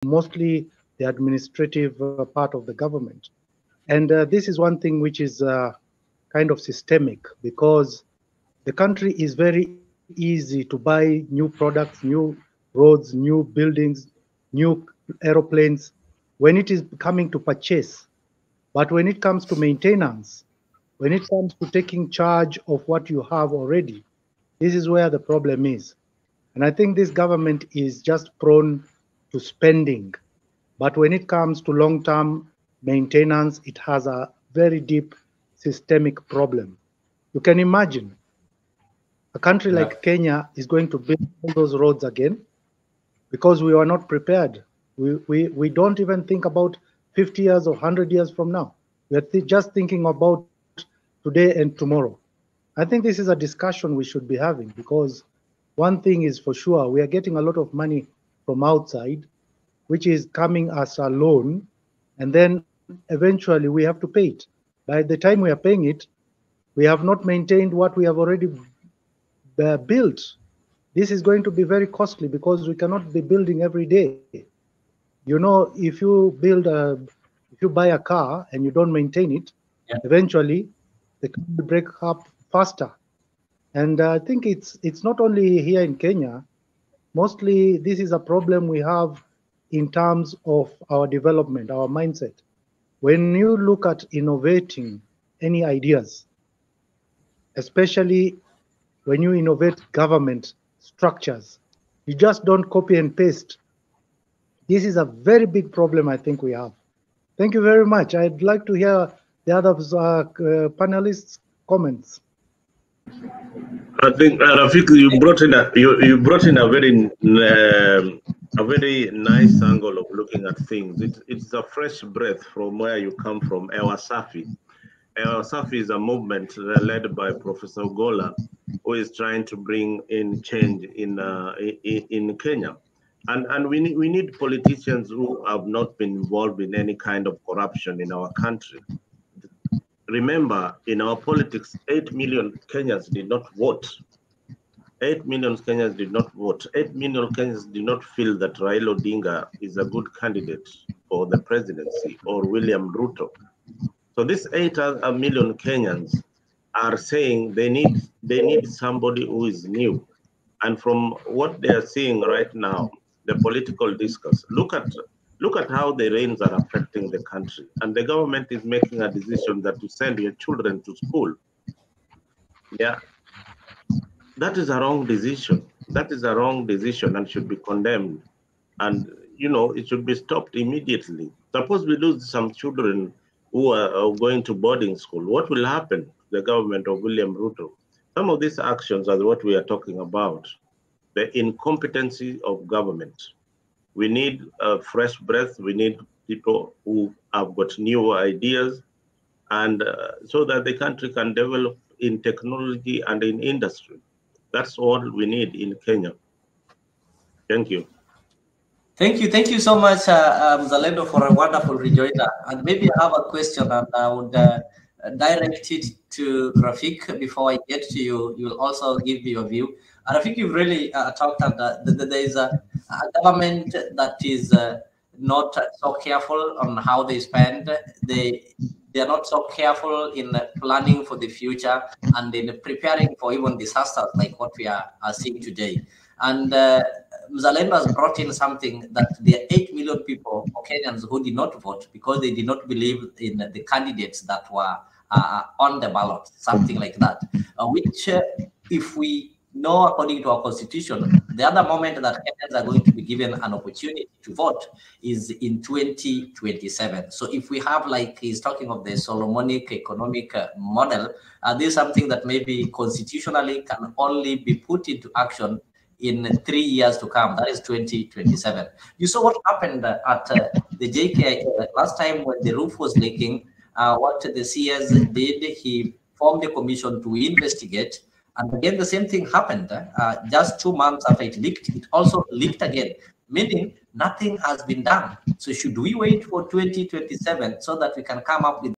mostly the administrative part of the government. And this is one thing which is kind of systemic, because the country is very easy to buy new products, new roads, new buildings, new aeroplanes when it is coming to purchase. But when it comes to maintenance, when it comes to taking charge of what you have already, this is where the problem is. And I think this government is just prone to spending. But when it comes to long-term maintenance, it has a very deep systemic problem. You can imagine a country Yeah. like Kenya is going to build all those roads again because we were not prepared. We don't even think about 50 years or 100 years from now. We are just thinking about today and tomorrow. I think this is a discussion we should be having, because one thing is for sure, we are getting a lot of money from outside, which is coming as a loan, and then eventually we have to pay it. By the time we are paying it, we have not maintained what we have already built. This is going to be very costly because we cannot be building every day. You know, if you buy a car and you don't maintain it, Yeah. eventually the car will break up faster. And I think it's not only here in Kenya. Mostly, this is a problem we have in terms of our development, our mindset. When you look at innovating any ideas, especially when you innovate government structures, you just don't copy and paste. This is a very big problem I think we have. Thank you very much. I'd like to hear the other panelists' comments. I think Rafik, you brought in a very nice angle of looking at things. It's a fresh breath from where you come from. Our Safi is a movement led by Professor Gola, who is trying to bring in change in Kenya, and we need politicians who have not been involved in any kind of corruption in our country. Remember, in our politics, 8 million Kenyans did not vote. 8 million Kenyans did not vote. 8 million Kenyans did not feel that Raila Odinga is a good candidate for the presidency, or William Ruto. So these 8 million Kenyans are saying they need somebody who is new. And from what they are seeing right now, the political discourse, look at how the rains are affecting the country. And the government is making a decision that to send your children to school. Yeah, that is a wrong decision. That is a wrong decision and should be condemned. And, you know, it should be stopped immediately. Suppose we lose some children who are going to boarding school. What will happen to the government of William Ruto? Some of these actions are what we are talking about. The incompetency of government. We need a fresh breath. We need people who have got new ideas, and so that the country can develop in technology and in industry. That's all we need in Kenya. Thank you. Thank you so much, Zalendo, for a wonderful rejoinder. And maybe I have a question, and I would direct it to Rafik. Before I get to you, you will also give me your view. Rafik, you've really talked about that there is a government that is not so careful on how they spend. They are not so careful in planning for the future and in preparing for even disasters like what we are seeing today. And Mzalendo has brought in something that there are 8 million people, or Kenyans, who did not vote because they did not believe in the candidates that were on the ballot, something like that, which if we know, according to our constitution, the other moment that Kenyans are going to be given an opportunity to vote is in 2027. So if we have, like he's talking of the Solomonic economic model, this is something that maybe constitutionally can only be put into action in 3 years to come. That is 2027. You saw what happened at the JKI last time when the roof was leaking. What the CS did, he formed a commission to investigate. And again, the same thing happened. Just 2 months after it leaked, it also leaked again, meaning nothing has been done. So should we wait for 2027 so that we can come up with